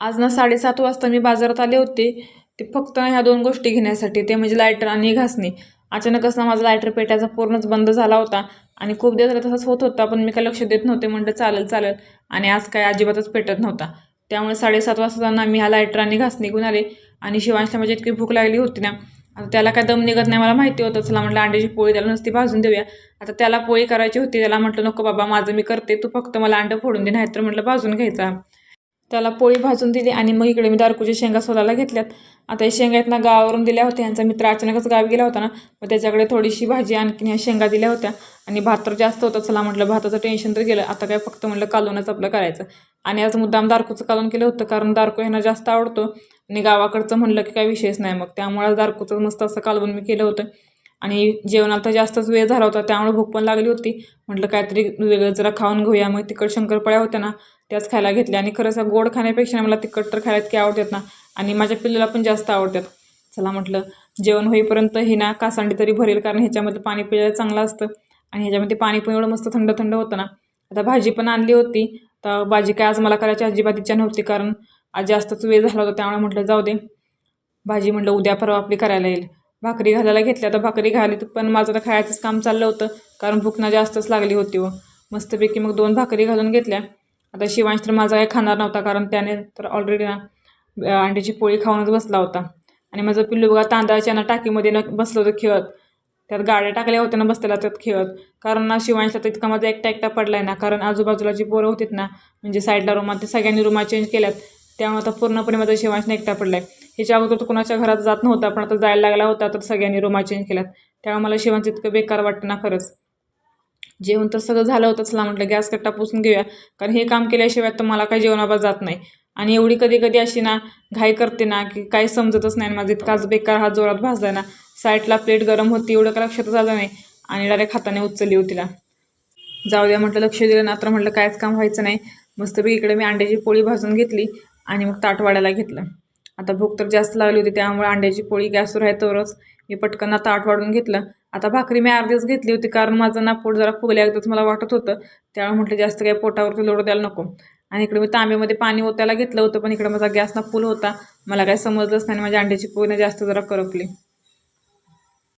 आज ना 7:30 वाजता मी बाजारात आले होते. ते फक्त ह्या 2 गोष्टी घेण्यासाठी, ते म्हणजे लायटर आणि घासणी. अचानकच ना माझा लायटर पेटायचा पूर्णच बंद झाला होता आणि खूप दिवस झाले तसंच होत होता, पण मी काही लक्ष देत नव्हते. म्हटलं चालेल चालेल, आणि आज काय अजिबातच पेटत नव्हता. त्यामुळे 7:30 वाजता ना मी हा लायटर आणि घासणी घेऊन आले. आणि शिवांशला म्हणजे इतकी भूक लागली होती ना, आता त्याला काय दम निघत नाही मला माहिती होतं. चला म्हटलं अंड्याची पोळी त्याला नुसती भाजून देऊया. आता त्याला पोळी करायची होती, त्याला म्हटलं नको बाबा, माझं मी करते, तू फक्त मला अंडं फोडून दे, नाहीतर म्हटलं भाजून घ्यायचा. त्याला पोळी भाजून दिली आणि मग इकडे मी दारकुच्या शेंगा सोलायला घेतल्यात. आता या शेंगा आहेत ना गावावरून दिल्या होत्या. ह्यांचा मित्र अचानकच गावी गेला होता ना, मग त्याच्याकडे थोडीशी भाजी आणखीन ह्या शेंगा दिल्या होत्या. आणि भात तर जास्त होतं, चला म्हटलं भाताचं टेन्शन तर गेलं, आता काय फक्त म्हटलं कालवणच आपलं करायचं. आणि आज मुद्दाम दारकूचं कालवण केलं होतं, कारण दारकू ह्यांना जास्त आवडतो. आणि गावाकडचं म्हणलं की काही विषयच नाही, मग त्यामुळे दारकूचं मस्त असं कालवण मी केलं होतं. आणि जेवणाला तर जास्तच वेळ झाला होता, त्यामुळे भूक पण लागली होती. म्हटलं काहीतरी वेगळं जरा खाऊन घेऊया. मग तिखट शंकरपाळ्या होत्या ना, त्याच खायला घेतल्या. आणि खरंच गोड खाण्यापेक्षा मला तिखट तर खायला इतके आवडतात ना, आणि माझ्या पिल्लूला पण जास्त आवडतात. चला म्हटलं जेवण होईपर्यंत ही ना कासांडी तरी भरेल, कारण ह्याच्यामध्ये पाणी पिळायला चांगलं असतं. आणि ह्याच्यामध्ये पाणी पण एवढं मस्त थंड थंड होतं ना. आता भाजी पण आणली होती, तर भाजी काय आज मला करायची अजिबात इच्छा नव्हती, कारण आज जास्तच वेळ झाला होता. त्यामुळे म्हटलं जाऊ दे, भाजी म्हटलं उद्या परवा आपली करायला येईल. भाकरी घालायला घेतल्या, तर भाकरी घाली, पण माझं तर खायचंच काम चाललं होतं, कारण भूकना जास्तच लागली होती. व मस्तपैकी मग 2 भाकरी घालून घेतल्या. आता शिवांश तर माझा काही खाणार नव्हता, कारण त्याने तर ऑलरेडी ना अंड्याची पोळी खाऊनच बसला होता. आणि माझं पिल्लू बघा तांदळाच्या ना टाकीमध्ये न बसलं होतं खेळत. त्यात गाड्या टाकल्या होत्या ना बसलेला त्यात खेळत. कारण ना शिवांशला तर इतका माझा एकटा एकटा पडलाय ना, कारण आजूबाजूला जी पोरं होतीत ना, म्हणजे साईडला रूमात, ते सगळ्यांनी रूमा चेंज केल्यात. त्यामुळे आता पूर्णपणे माझा शिवांशने एकटा पडलाय. ह्याच्या अगोदर तर कुणाच्या घरात जात नव्हता, पण आता जायला लागला होता, तर सगळ्यांनी रूमा चेंज केल्यात. त्यामुळे मला शिवांश इतकं बेकार वाटतं ना खरंच. जेवण तर सगळं झालं होतं, चला म्हटलं गॅस कट्टा पुसून घेऊया, कारण हे काम केल्याशिवाय तर मला काही जेवणाबाबत जात नाही. आणि एवढी कधी कधी अशी ना घाई करते ना, की काही समजतच नाही. माझा इतकाच बेकार हा जोरात भाजला ना, साईडला प्लेट गरम होती, एवढं का लक्षातच आलं नाही, आणि डायरेक्ट हाताने उचलली होती तिला. जाऊ द्या म्हटलं, लक्ष दिलं ना तर म्हटलं कायच काम व्हायचं नाही. मस्तपैकी इकडे मी अंड्याची पोळी भाजून घेतली आणि मग ताट वाढायला घेतलं. आता भूक तर जास्त लागली होती, त्यामुळे अंड्याची पोळी गॅसवर आहे तरच मी पटकन ताट वाढून घेतलं. आता भाकरी मी अर्धीच घेतली होती, कारण माझं ना पोट जरा फुगल्यागतच मला वाटत होतं. त्यामुळे म्हटलं जास्त काही पोटावरती लोड द्यायला नको. आणि इकडे मी तांब्यामध्ये पाणी ओतायला घेतलं होतं, पण इकडे माझा गॅस ना फुल होता, मला काही समजलंच नाही. माझ्या अंड्याची पोळी ना जास्त जरा करपली.